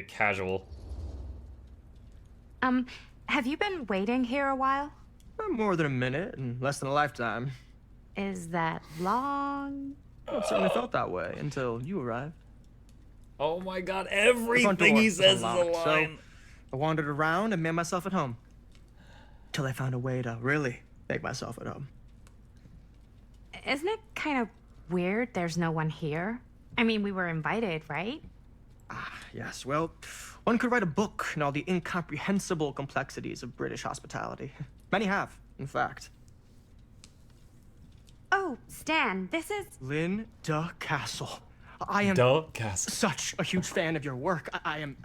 Casual. Have you been waiting here a while? More than a minute and less than a lifetime. Is that long? It certainly felt that way until you arrived. Oh my god, The front everything door he was says is a unlocked, line. so I wandered around and made myself at home. Till I found a way to really make myself at home. Isn't it kind of weird there's no one here? I mean, we were invited, right? Yes, well, one could write a book in all the incomprehensible complexities of British hospitality. Many have, in fact. Oh, Stan, this is... Linda Castle. I am Castle. such a huge fan of your work. I'm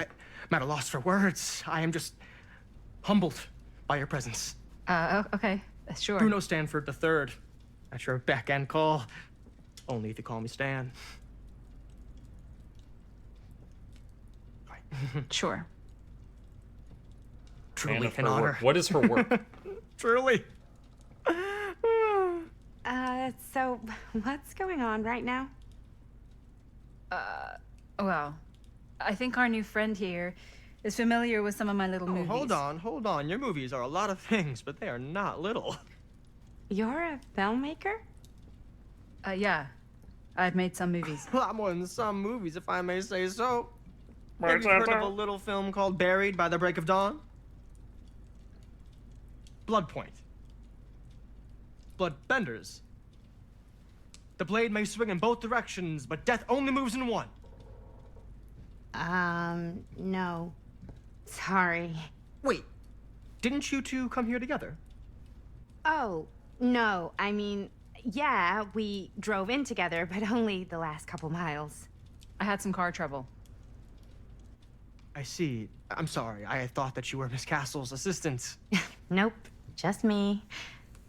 at a loss for words. I am just humbled by your presence. Okay, sure. Bruno Stanford III, at your beck and call. Only if you call me Stan. Sure. Truly of an her honor. work. What is her work? Truly. So what's going on right now? Well, I think our new friend here is familiar with some of my little movies. Hold on. Your movies are a lot of things, but they are not little. You're a filmmaker? Yeah. I've made some movies. A lot more than some movies, if I may say so. Have you heard of a little film called Buried by the Break of Dawn? Blood Point. Bloodbenders. The blade may swing in both directions, but death only moves in one. No. Sorry. Wait, didn't you two come here together? Oh, no. I mean, yeah, we drove in together, but only the last couple miles. I had some car trouble. I see. I'm sorry. I thought that you were Miss Castle's assistant. Nope, just me.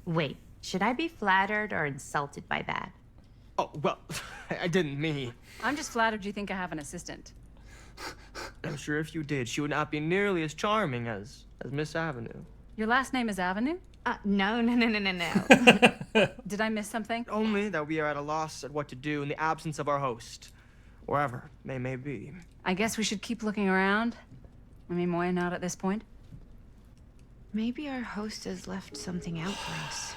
Wait, should I be flattered or insulted by that? Oh, well, I didn't mean. I'm just flattered you think I have an assistant. I'm sure if you did, she would not be nearly as charming as Miss Avenue. Your last name is Avenue? No. Did I miss something? Only that we are at a loss at what to do in the absence of our host, wherever they may be. I guess we should keep looking around. I mean, why not at this point? Maybe our host has left something out for us.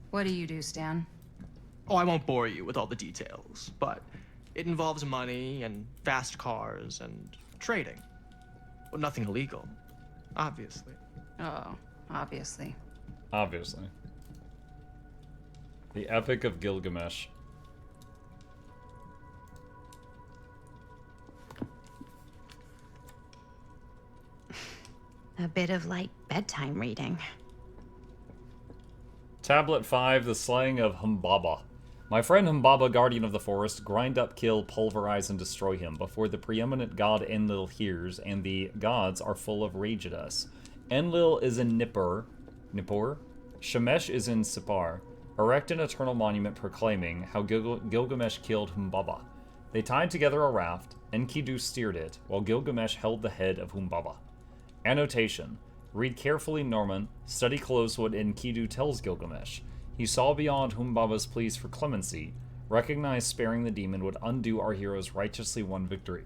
What do you do, Stan? Oh, I won't bore you with all the details, but it involves money and fast cars and trading. But nothing illegal, obviously. Oh, obviously. Obviously. The Epic of Gilgamesh. A bit of light bedtime reading. Tablet 5, The Slaying of Humbaba. My friend Humbaba, guardian of the forest, grind up, kill, pulverize, and destroy him before the preeminent god Enlil hears, and the gods are full of rage at us. Enlil is in Nippur. Shemesh is in Sipar. Erect an eternal monument proclaiming how Gilgamesh killed Humbaba. They tied together a raft, Enkidu steered it, while Gilgamesh held the head of Humbaba. Annotation. Read carefully, Norman. Study close what Enkidu tells Gilgamesh. He saw beyond Humbaba's pleas for clemency, recognized sparing the demon would undo our hero's righteously won victory,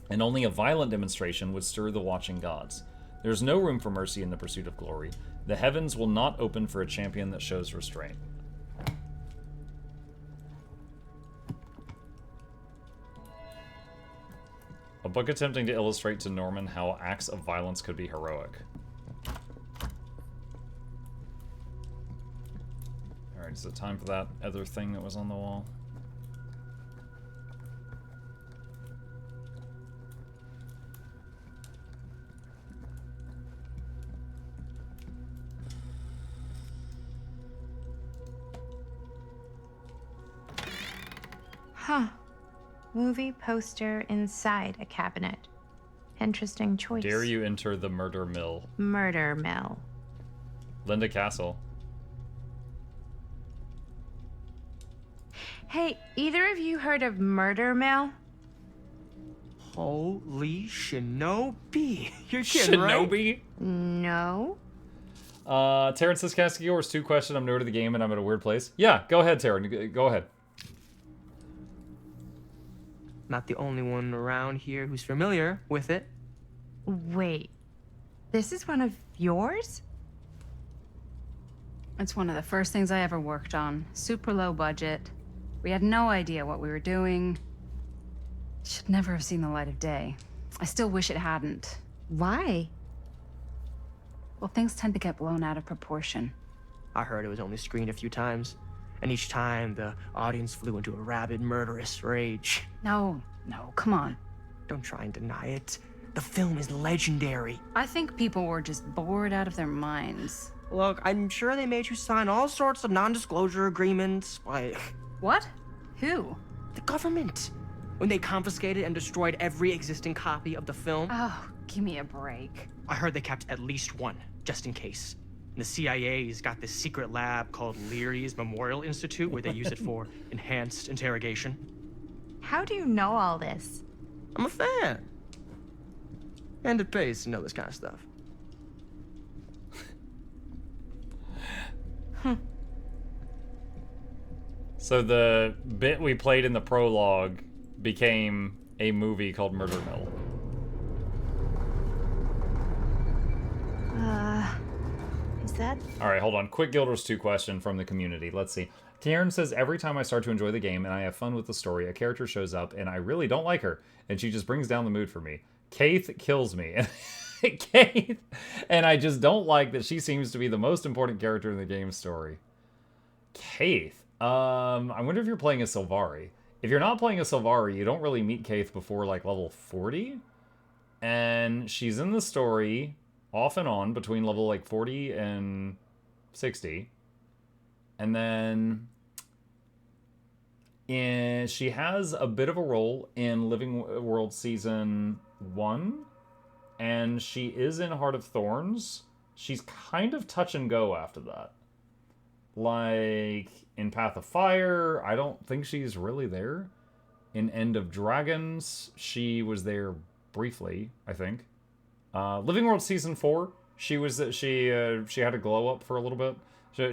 and only a violent demonstration would stir the watching gods. There is no room for mercy in the pursuit of glory. The heavens will not open for a champion that shows restraint. A book attempting to illustrate to Norman how acts of violence could be heroic. Alright, is it time for that other thing that was on the wall? Huh. Movie poster inside a cabinet. Interesting choice. Dare you enter the murder mill? Murder mill. Linda Castle. Hey, either of you heard of Murder Mill? Holy shinobi. You're kidding, right? Shinobi? No. Terrence says, can I ask yours? 2 question. I'm newer to the game and I'm at a weird place. Yeah, go ahead, Terrence. Go ahead. not the only one around here who's familiar with it. Wait, this is one of yours? It's one of the first things I ever worked on. Super low budget. We had no idea what we were doing. Should never have seen the light of day. I still wish it hadn't. Why? Well, things tend to get blown out of proportion. I heard it was only screened a few times, and each time the audience flew into a rabid, murderous rage. No, come on. Don't try and deny it. The film is legendary. I think people were just bored out of their minds. Look, I'm sure they made you sign all sorts of non-disclosure agreements, like What? Who? the government. When they confiscated and destroyed every existing copy of the film. Oh, give me a break. I heard they kept at least one, just in case. And the CIA's got this secret lab called Leary's Memorial Institute where they use it for enhanced interrogation. How do you know all this? I'm a fan. And it pays to know this kind of stuff. So the bit we played in the prologue became a movie called Murder Mill. Is that... Alright, hold on. Quick Guild Wars 2 question from the community. Let's see. Karen says, every time I start to enjoy the game and I have fun with the story, a character shows up and I really don't like her, and she just brings down the mood for me. Kaith kills me. Kaith! And I just don't like that she seems to be the most important character in the game's story. Kaith. I wonder if you're playing a Sylvari. If you're not playing a Sylvari, you don't really meet Kaith before, like, level 40. And she's in the story off and on between level, like, 40 and 60. And then she has a bit of a role in Living World Season 1. And she is in Heart of Thorns. She's kind of touch and go after that. Like, in Path of Fire, I don't think she's really there. In End of Dragons, she was there briefly, I think. Living World Season 4, she had a glow up for a little bit.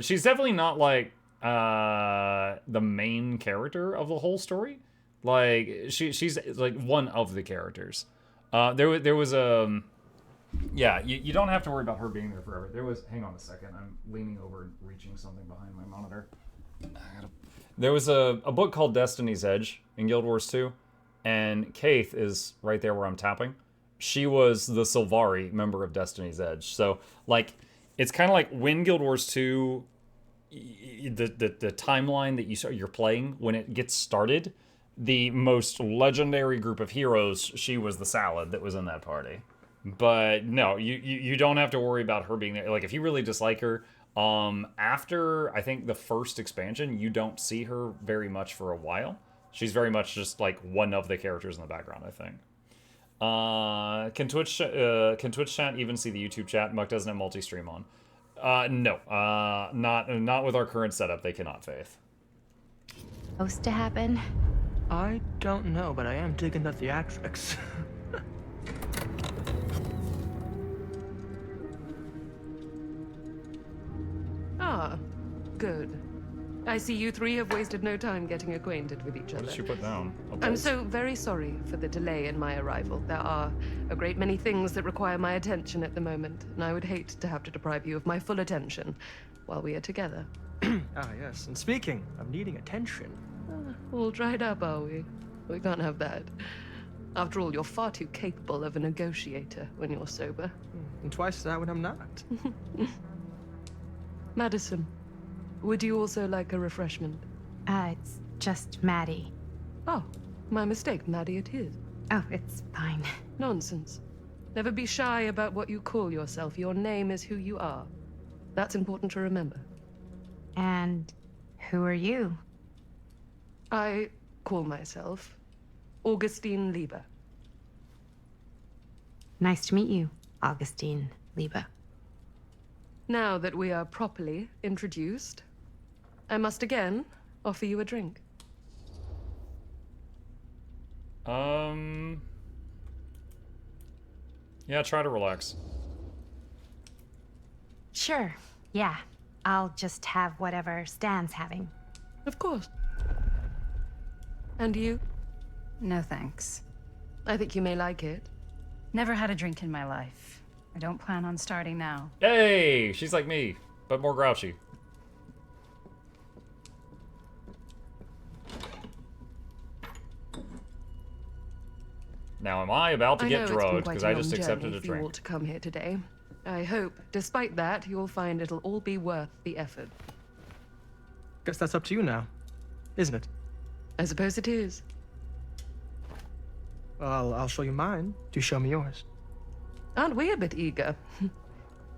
She's definitely not, like, the main character of the whole story. Like, she's, like, one of the characters. There was a... Yeah, you don't have to worry about her being there forever. Hang on a second, I'm leaning over and reaching something behind my monitor. There was a book called Destiny's Edge in Guild Wars 2, and Kaith is right there where I'm tapping. She was the Sylvari member of Destiny's Edge. So, like, it's kind of like when Guild Wars 2, the timeline that you're playing, when it gets started, the most legendary group of heroes, she was the salad that was in that party. But no, you don't have to worry about her being there. Like, if you really dislike her, after, I think, the first expansion, you don't see her very much for a while. She's very much just, like, one of the characters in the background, I think. Can Twitch chat even see the YouTube chat? Muck doesn't have multi-stream on. No. Not with our current setup. They cannot, Faith. Supposed to happen? I don't know, but I am digging the theatrics. Ah, good. I see you three have wasted no time getting acquainted with each What other. did she put down? I'm so very sorry for the delay in my arrival. There are a great many things that require my attention at the moment, and I would hate to have to deprive you of my full attention while we are together. Ah, yes. And speaking of needing attention. All dried up, are we? We can't have that. After all, you're far too capable of a negotiator when you're sober. And twice that when I'm not. Madison, would you also like a refreshment? It's just Maddie. Oh, my mistake. Maddie it is. Oh, it's fine. Nonsense. Never be shy about what you call yourself. Your name is who you are. That's important to remember. And who are you? I call myself Augustine Lieber. Nice to meet you, Augustine Lieber. Now that we are properly introduced, I must again offer you a drink. Yeah, try to relax. Sure, yeah. I'll just have whatever Stan's having. Of course. And you? No thanks. I think you may like it. Never had a drink in my life. I don't plan on starting now. Hey, she's like me, but more grouchy. Now, am I about to get drugged? Because I just accepted a for you all drink. to come here today. I hope, despite that, you'll find it'll all be worth the effort. Guess that's up to you now, isn't it? I suppose it is. Well, I'll show you mine. Do show me yours. Aren't we a bit eager?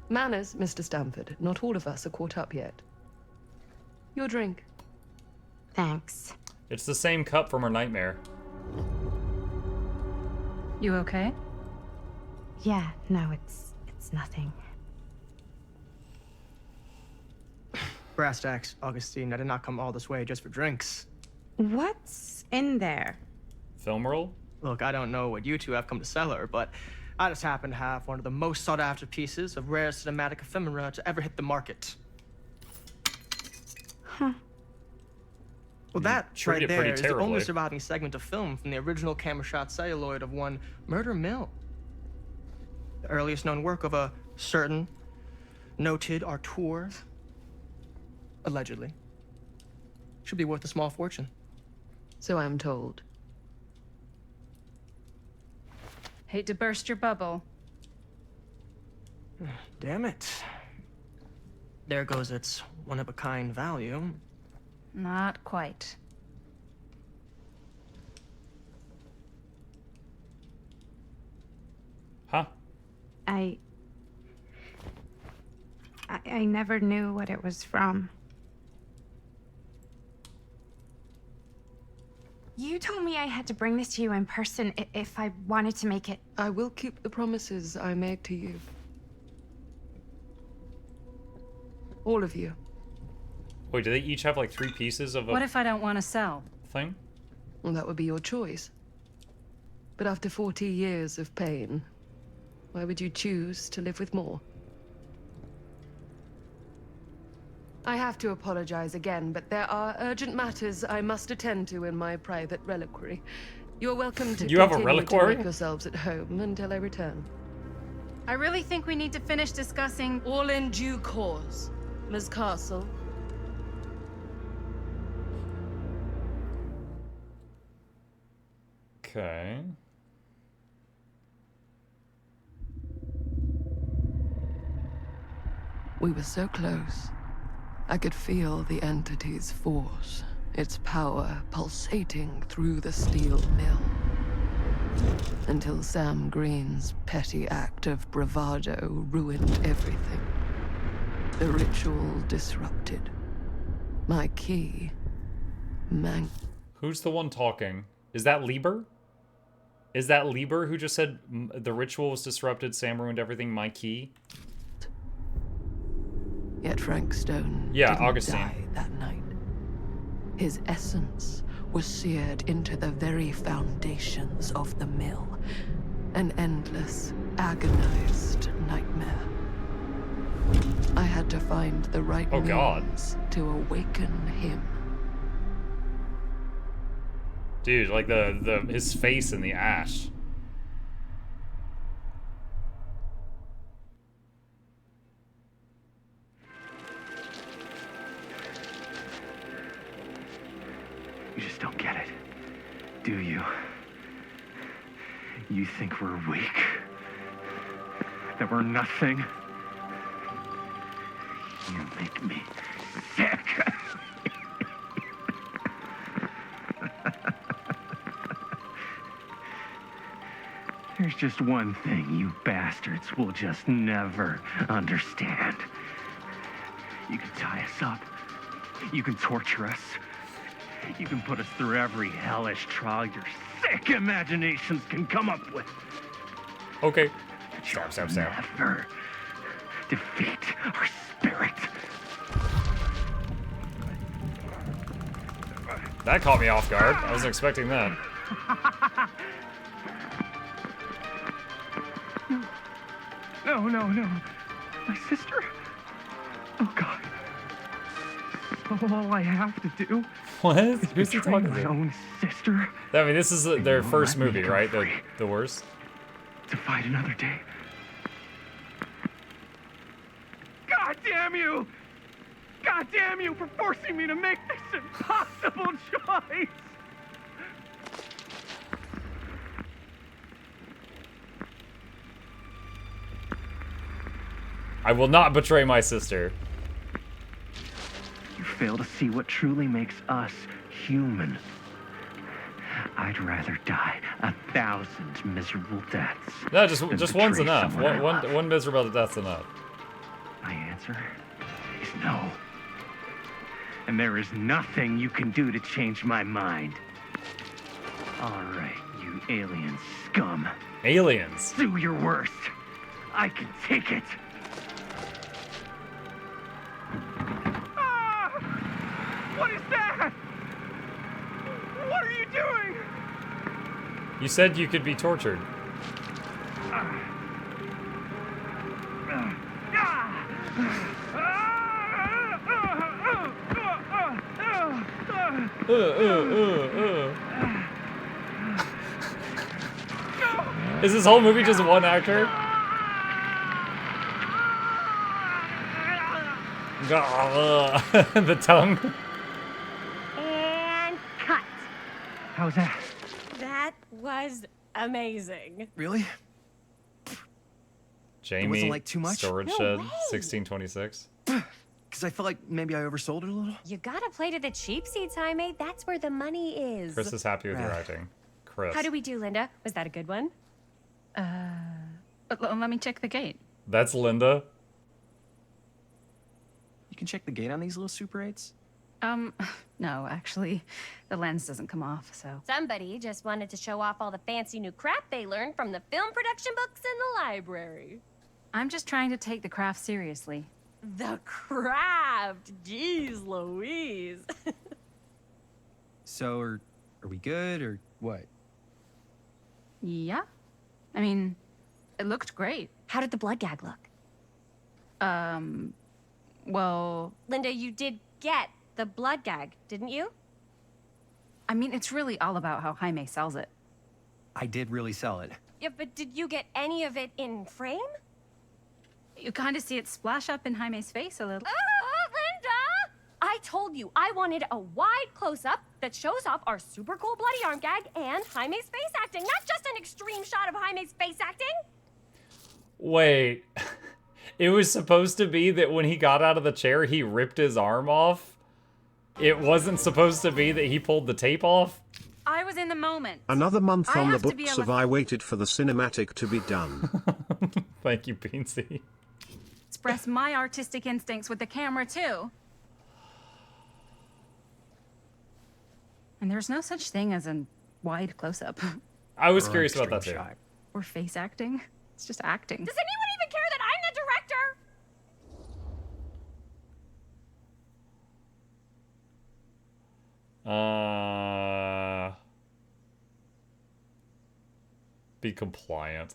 Manners, Mr. Stamford. Not all of us are caught up yet. Your drink. Thanks. It's the same cup from her nightmare. You okay? Yeah, no, it's nothing. Brass tacks, Augustine. I did not come all this way just for drinks. What's in there? Film roll? Look, I don't know what you two have come to sell her, but I just happen to have one of the most sought-after pieces of rare cinematic ephemera to ever hit the market. Huh. Well, that treat right it pretty there is the only terribly. surviving segment of film from the original camera shot celluloid of one Murder Mill. The earliest known work of a certain noted auteur, allegedly. Should be worth a small fortune. So I'm told. Hate to burst your bubble. Damn it. There goes its one-of-a-kind value. Not quite. Huh? I never knew what it was from. You told me I had to bring this to you in person if I wanted to make it. I will keep the promises I made to you. All of you. Wait, do they each have like 3 pieces of a What if I don't want to sell? thing? Well, that would be your choice. But after 40 years of pain, why would you choose to live with more? I have to apologize again, but there are urgent matters I must attend to in my private reliquary. You're welcome to You have a continue reliquary? to make yourselves at home until I return. I really think we need to finish discussing. All in due course, Ms. Castle. Okay. We were so close. I could feel the entity's force, its power pulsating through the steel mill. Until Sam Green's petty act of bravado ruined everything. The ritual disrupted. My key, Who's the one talking? Is that Lieber? Is that Lieber who just said the ritual was disrupted, Sam ruined everything, my key? Yet Frank Stone Yeah, didn't Augustine. die that night. His essence was seared into the very foundations of the mill. An endless, agonized nightmare. I had to find the right Oh, God. means to awaken him. Dude, like his face in the ash. You just don't get it, do you? You think we're weak? That we're nothing? You make me sick! There's just one thing you bastards will just never understand. You can tie us up. You can torture us. You can put us through every hellish trial your sick imaginations can come up with. Okay. Stab, stab, stab. Never defeat our spirit. That caught me off guard. I wasn't expecting that. No, no, no. My sister? Oh, God. All I have to do What? Who's he Betraying talking my to? own sister I mean, this is their you first let me movie, go right? free. The worst. to fight another day. God damn you! God damn you for forcing me to make this impossible choice! I will not betray my sister. You fail to see what truly makes us human. I'd rather die 1,000 miserable deaths. No, than just one's betray enough. someone I love. One miserable death's enough. My answer is no. And there is nothing you can do to change my mind. All right, you alien scum. Aliens. Do your worst. I can take it. Ah! What is that? What are you doing? You said you could be tortured. Is this whole movie just one actor? The tongue. And cut. How's that? That was amazing. Really? Jamie, like too much? storage No shed, way. 1626. Because I feel like maybe I oversold it a little. You gotta play to the cheap seats, Jaime. That's where the money is. Chris is happy with your Ah. acting. Chris. How do we do, Linda? Was that a good one? Let me check the gate. That's Linda. You can check the gate on these little Super 8s. No, actually, the lens doesn't come off, so. Somebody just wanted to show off all the fancy new crap they learned from the film production books in the library. I'm just trying to take the craft seriously. The craft! Jeez Louise. So, are we good or what? Yeah? I mean, it looked great. How did the blood gag look? Well, Linda, you did get the blood gag, didn't you? I mean, it's really all about how Jaime sells it. I did really sell it. Yeah, but did you get any of it in frame? You kind of see it splash up in Jaime's face a little. Oh, Linda! I told you I wanted a wide close-up that shows off our super cool bloody arm gag and Jaime's face acting, not just an extreme shot of Jaime's face acting. Wait. It was supposed to be that when he got out of the chair, he ripped his arm off? It wasn't supposed to be that he pulled the tape off? I was in the moment. Another month I on the have to be books able of to- I waited for the cinematic to be done. Thank you, Beansy. Express my artistic instincts with the camera, too. And there's no such thing as a wide close-up. I was Or curious about that extreme too. shot. Or face acting. It's just acting. Does anyone even care that I'm the director? Be compliant.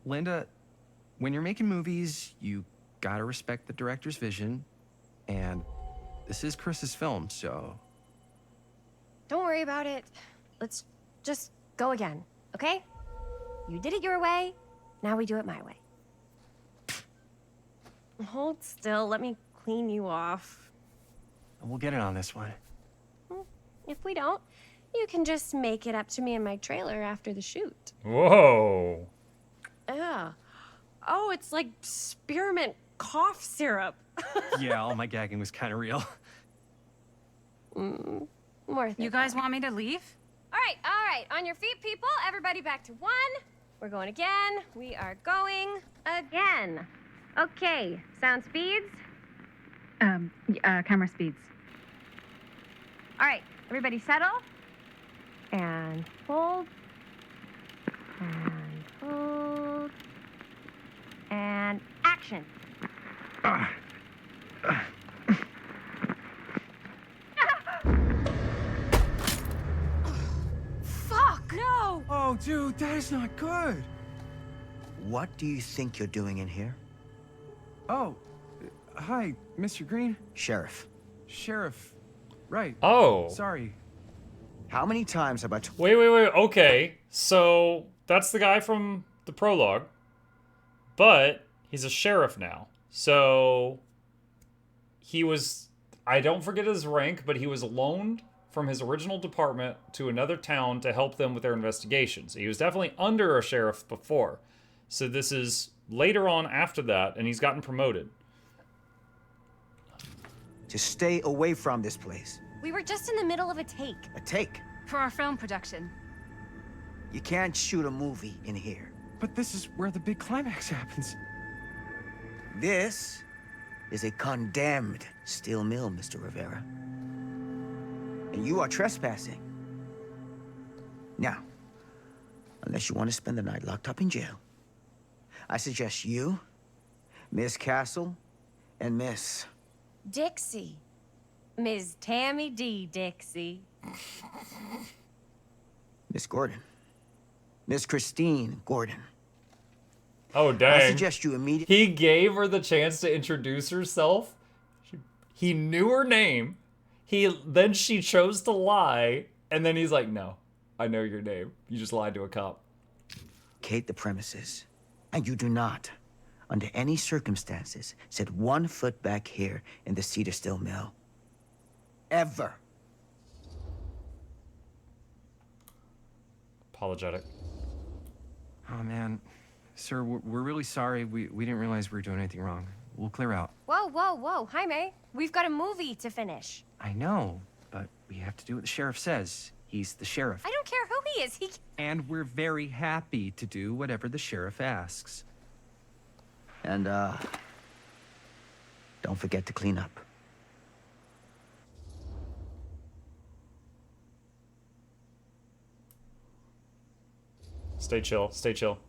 Linda, when you're making movies, you gotta respect the director's vision. And this is Chris's film, so. Don't worry about it. Let's just go again, okay? You did it your way, now we do it my way. Hold still, let me clean you off. We'll get it on this one. If we don't, you can just make it up to me in my trailer after the shoot. Whoa. Yeah. Oh, it's like spearmint cough syrup. Yeah, all my gagging was kind of real. More You guys want me to leave? All right. On your feet, people. Everybody back to one. We're going again. We are going again. Okay, sound speeds. Camera speeds. All right, everybody settle. And hold. And hold. And action. Fuck! No! Oh, dude, that is not good. What do you think you're doing in here? Oh, hi, Mr. Green. Sheriff, Sheriff. Right. Oh. Sorry. How many times have I Wait. Okay. So that's the guy from the prologue. But he's a sheriff now. So he was, I don't forget his rank, but he was loaned from his original department to another town to help them with their investigations. He was definitely under a sheriff before. So this is later on after that, and he's gotten promoted. Just stay away from this place. We were just in the middle of a take. A take. For our film production. You can't shoot a movie in here. But this is where the big climax happens. This is a condemned steel mill, Mr. Rivera. And you are trespassing. Now, unless you want to spend the night locked up in jail, I suggest you, Miss Castle, and Miss... Dixie. Ms. Tammy D. Dixie. Miss Gordon. Miss Christine Gordon. Oh, dang. I suggest you immediately... He gave her the chance to introduce herself. He knew her name. Then she chose to lie. And then he's like, no, I know your name. You just lied to a cop. Vacate the premises. And you do not, under any circumstances, set 1 foot back here in the Cedar Steel Mill. Ever. Apologetic. Oh, man. Sir, we're really sorry. We didn't realize we were doing anything wrong. We'll clear out. Whoa, Jaime. We've got a movie to finish. I know, but we have to do what the sheriff says. He's the sheriff. I don't care who he is. And we're very happy to do whatever the sheriff asks. And, don't forget to clean up. Stay chill. Stay chill.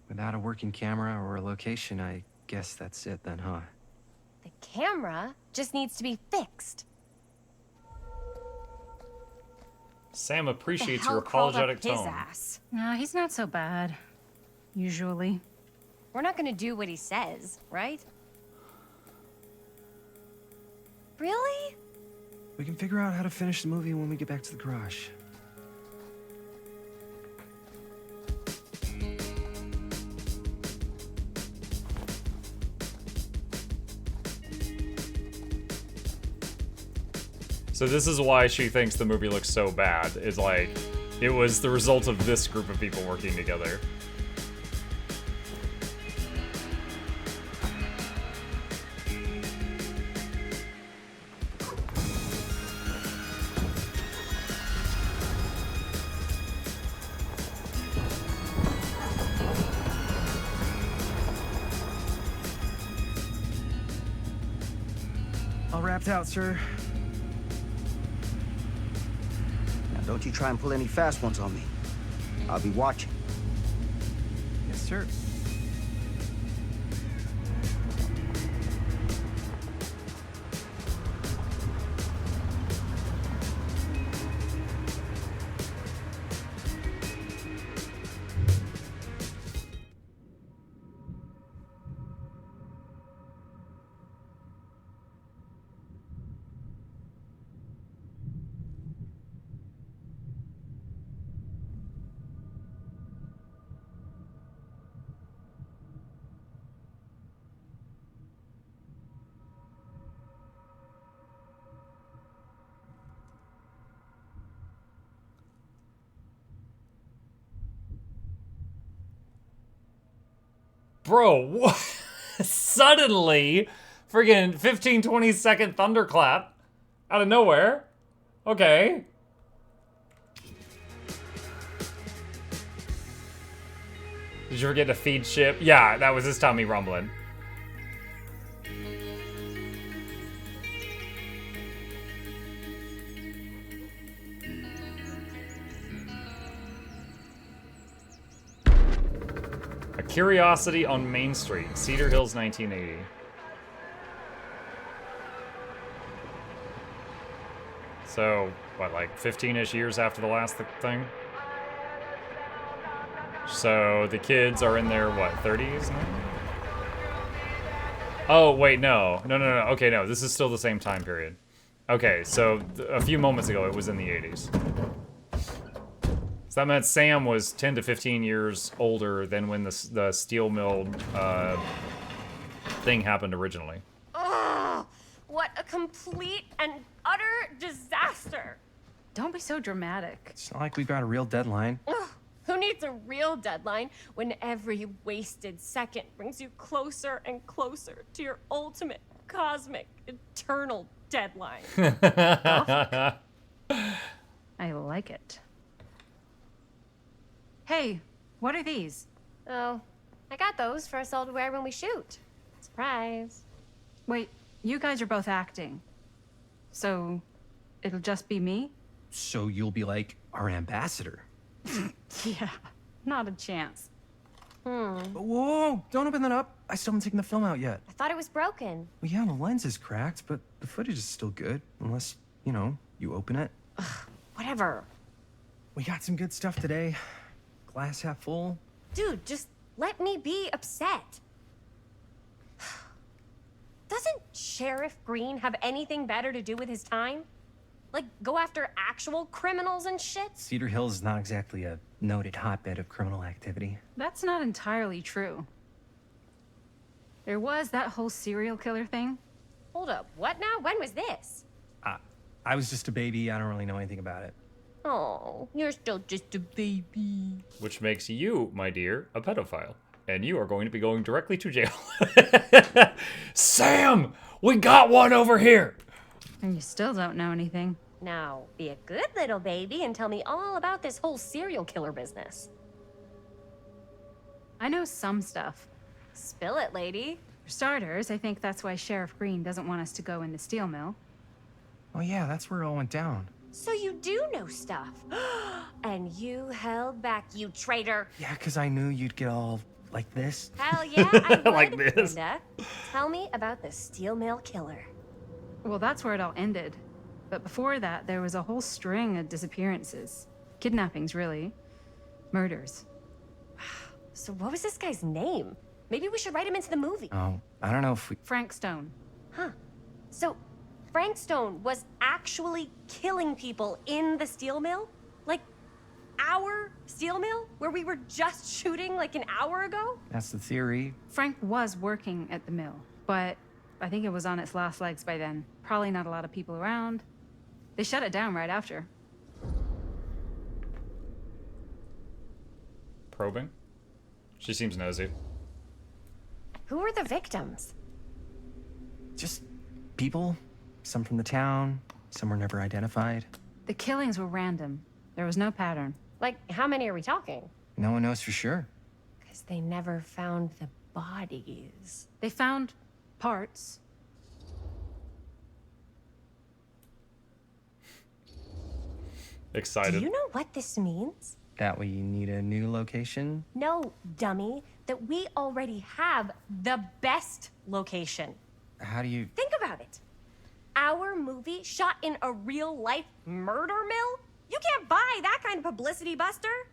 Without a working camera or a location, I guess that's it then, huh? The camera just needs to be fixed. Sam appreciates The hell your apologetic crawled up tone. his ass. No, he's not so bad. Usually. We're not gonna do what he says, right? Really? We can figure out how to finish the movie when we get back to the garage. So this is why she thinks the movie looks so bad. Is like, it was the result of this group of people working together. All wrapped out, sir. Now, don't you try and pull any fast ones on me. I'll be watching. Yes, sir. Bro, what? Suddenly, friggin' 15-20 second thunderclap out of nowhere. Okay. Did you forget to feed ship? Yeah, that was his tummy rumbling. A Curiosity on Main Street, Cedar Hills, 1980. So, what, like 15-ish years after the last thing? So, the kids are in their, what, 30s now? Oh, wait, no. No. Okay, no, this is still the same time period. Okay, so a few moments ago it was in the 80s. So that meant Sam was 10 to 15 years older than when the steel mill thing happened originally. Ugh, what a complete and utter disaster. Don't be so dramatic. It's not like we've got a real deadline. Ugh, who needs a real deadline when every wasted second brings you closer and closer to your ultimate cosmic eternal deadline? I like it. Hey, what are these? Oh, I got those for us all to wear when we shoot. Surprise. Wait, you guys are both acting. So, it'll just be me? So you'll be like our ambassador. Yeah, not a chance. Whoa, don't open that up. I still haven't taken the film out yet. I thought it was broken. Well, yeah, the lens is cracked, but the footage is still good. Unless, you know, you open it. Whatever. We got some good stuff today. Glass half full. Dude, just let me be upset. Doesn't Sheriff Green have anything better to do with his time? Like, go after actual criminals and shit? Cedar Hills is not exactly a noted hotbed of criminal activity. That's not entirely true. There was that whole serial killer thing. Hold up, what now? When was this? I was just a baby. I don't really know anything about it. Oh, you're still just a baby. Which makes you, my dear, a pedophile. And you are going to be going directly to jail. Sam! We got one over here! And you still don't know anything. Now, be a good little baby and tell me all about this whole serial killer business. I know some stuff. Spill it, lady. For starters, I think that's why Sheriff Green doesn't want us to go in the steel mill. Oh yeah, that's where it all went down. So you do know stuff. And you held back, you traitor. Yeah, because I knew you'd get all like this. Hell yeah, I would. Like this. Linda. Tell me about the steel mill killer. Well, that's where it all ended. But before that, there was a whole string of disappearances. Kidnappings, really. Murders. So what was this guy's name? Maybe we should write him into the movie. Oh, I don't know if we... Frank Stone. Huh. So Frank Stone was actually killing people in the steel mill? Like, our steel mill? Where we were just shooting like an hour ago? That's the theory. Frank was working at the mill, but I think it was on its last legs by then. Probably not a lot of people around. They shut it down right after. Probing? She seems nosy. Who were the victims? Just people. Some from the town. Some were never identified. The killings were random. There was no pattern. Like, how many are we talking? No one knows for sure. Because they never found the bodies. They found parts. Excited. Do you know what this means? That way you need a new location? No, dummy. That we already have the best location. How do you... Think about it. Our movie shot in a real-life murder mill? You can't buy that kind of publicity, Buster.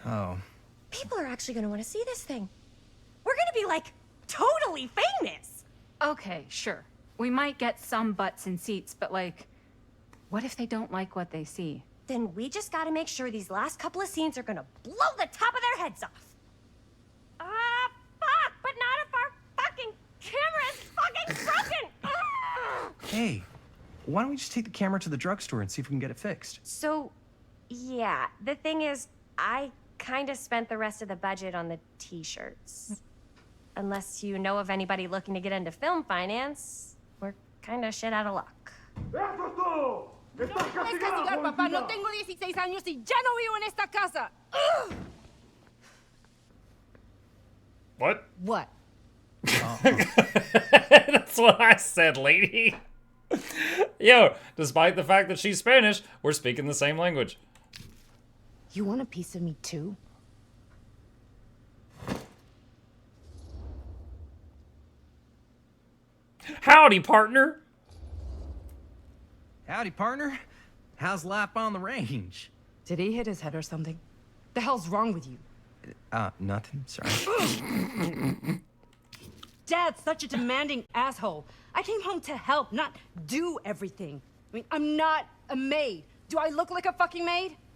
Oh. People are actually gonna want to see this thing. We're gonna be, like, totally famous. Okay, sure. We might get some butts in seats, but like, what if they don't like what they see? Then we just gotta make sure these last couple of scenes are gonna blow the top of their heads off. Fuck, but not if our fucking camera is fucking broken! Hey, why don't we just take the camera to the drugstore and see if we can get it fixed? So, yeah, the thing is, I kinda spent the rest of the budget on the t-shirts. Unless you know of anybody looking to get into film finance, we're kinda shit out of luck. Papá. No tengo 16 años y ya no vivo en esta casa. What? What? That's what I said, lady. Yo, despite the fact that she's Spanish, we're speaking the same language. You want a piece of me too? Howdy, partner. Howdy, partner. How's lap on the range? Did he hit his head or something? The hell's wrong with you? Nothing. Sorry. Dad's such a demanding asshole. I came home to help, not do everything. I mean, I'm not a maid. Do I look like a fucking maid?